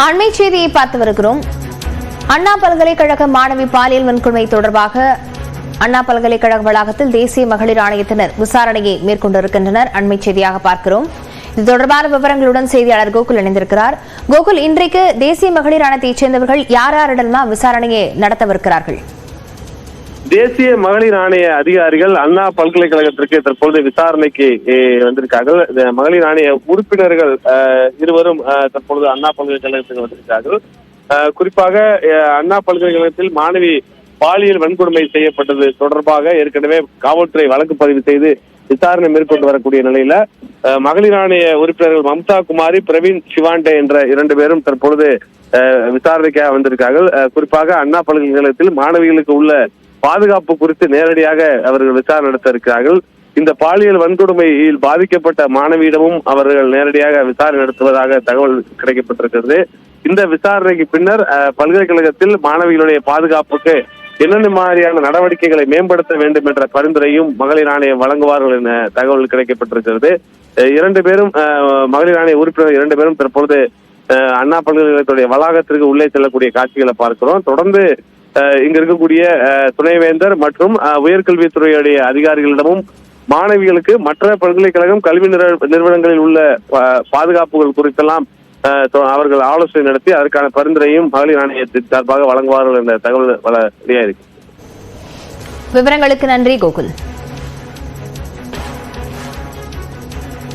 அண்மை செய்தியை பார்த்து வருகிறோம். அண்ணா பல்கலைக்கழக மாணவி பாலியல் வன்கொடுமை தொடர்பாக அண்ணா பல்கலைக்கழக வளாகத்தில் தேசிய மகளிர் ஆணையத்தினர் விசாரணையை மேற்கொண்டிருக்கின்றனர். அண்மை செய்தியாக பார்க்கிறோம். இது தொடர்பான விவரங்களுடன் செய்தியாளர் கோகுல் இணைந்திருக்கிறார். கோகுல், இன்றைக்கு தேசிய மகளிர் ஆணையத்தைச் சேர்ந்தவர்கள் யாரிடமெல்லாம் விசாரணையை நடத்தவிருக்கிறார்கள்? தேசிய மகளிர் ஆணைய அதிகாரிகள் அண்ணா பல்கலைக்கழகத்திற்கு தற்பொழுது விசாரணைக்கு வந்திருக்கார்கள். மகளிர் ஆணைய உறுப்பினர்கள் இருவரும் தற்பொழுது அண்ணா பல்கலைக்கழகத்துக்கு வந்திருக்கார்கள். குறிப்பாக அண்ணா பல்கலைக்கழகத்தில் மாணவி பாலியல் வன்கொடுமை செய்யப்பட்டது தொடர்பாக ஏற்கனவே காவல்துறை வழக்கு பதிவு செய்து விசாரணை மேற்கொண்டு வரக்கூடிய நிலையில மகளிர் ஆணைய உறுப்பினர்கள் மம்தா குமாரி, பிரவீன் சிவாண்டே என்ற 2 பேரும் தற்பொழுது விசாரணைக்காக வந்திருக்கார்கள். குறிப்பாக அண்ணா பல்கலைக்கழகத்தில் மாணவிகளுக்கு உள்ள பாதுகாப்பு குறித்து நேரடியாக அவர்கள் விசாரணை நடத்த இருக்கிறார்கள். இந்த பாலியல் வன்கொடுமையில் பாதிக்கப்பட்ட மாணவியிடமும் அவர்கள் நேரடியாக விசாரணை நடத்துவதாக தகவல் கிடைக்கப்பட்டிருக்கிறது. இந்த விசாரணைக்கு பின்னர் பல்கலைக்கழகத்தில் மாணவிகளுடைய பாதுகாப்புக்கு என்னென்ன மாதிரியான நடவடிக்கைகளை மேம்படுத்த வேண்டும் என்ற பரிந்துரையும் மகளிர் ஆணையம் வழங்குவார்கள் என தகவல் கிடைக்கப்பட்டிருக்கிறது. 2 பேரும் மகளிர் ஆணைய உறுப்பினர் 2 பேரும் தற்பொழுது அண்ணா பல்கலைக்கழகத்துடைய வளாகத்திற்கு உள்ளே செல்லக்கூடிய காட்சிகளை பார்க்கிறோம். தொடர்ந்து இங்க இருக்கக்கூடிய துணைவேந்தர் மற்றும் உயர்கல்வித்துறையுடைய அதிகாரிகளிடமும் மாணவிகளுக்கு மற்ற பல்கலைக்கழகம் கல்வி நிறுவனங்களில் உள்ள பாதுகாப்புகள் குறித்தெல்லாம் அவர்கள் ஆலோசனை நடத்தி அதற்கான பரிந்துரையும் மகளிர் ஆணையத்தின் சார்பாக வழங்குவார்கள் என்ற தகவல் வெளியாயிருக்கு. விவரங்களுக்கு நன்றி கோகுல்.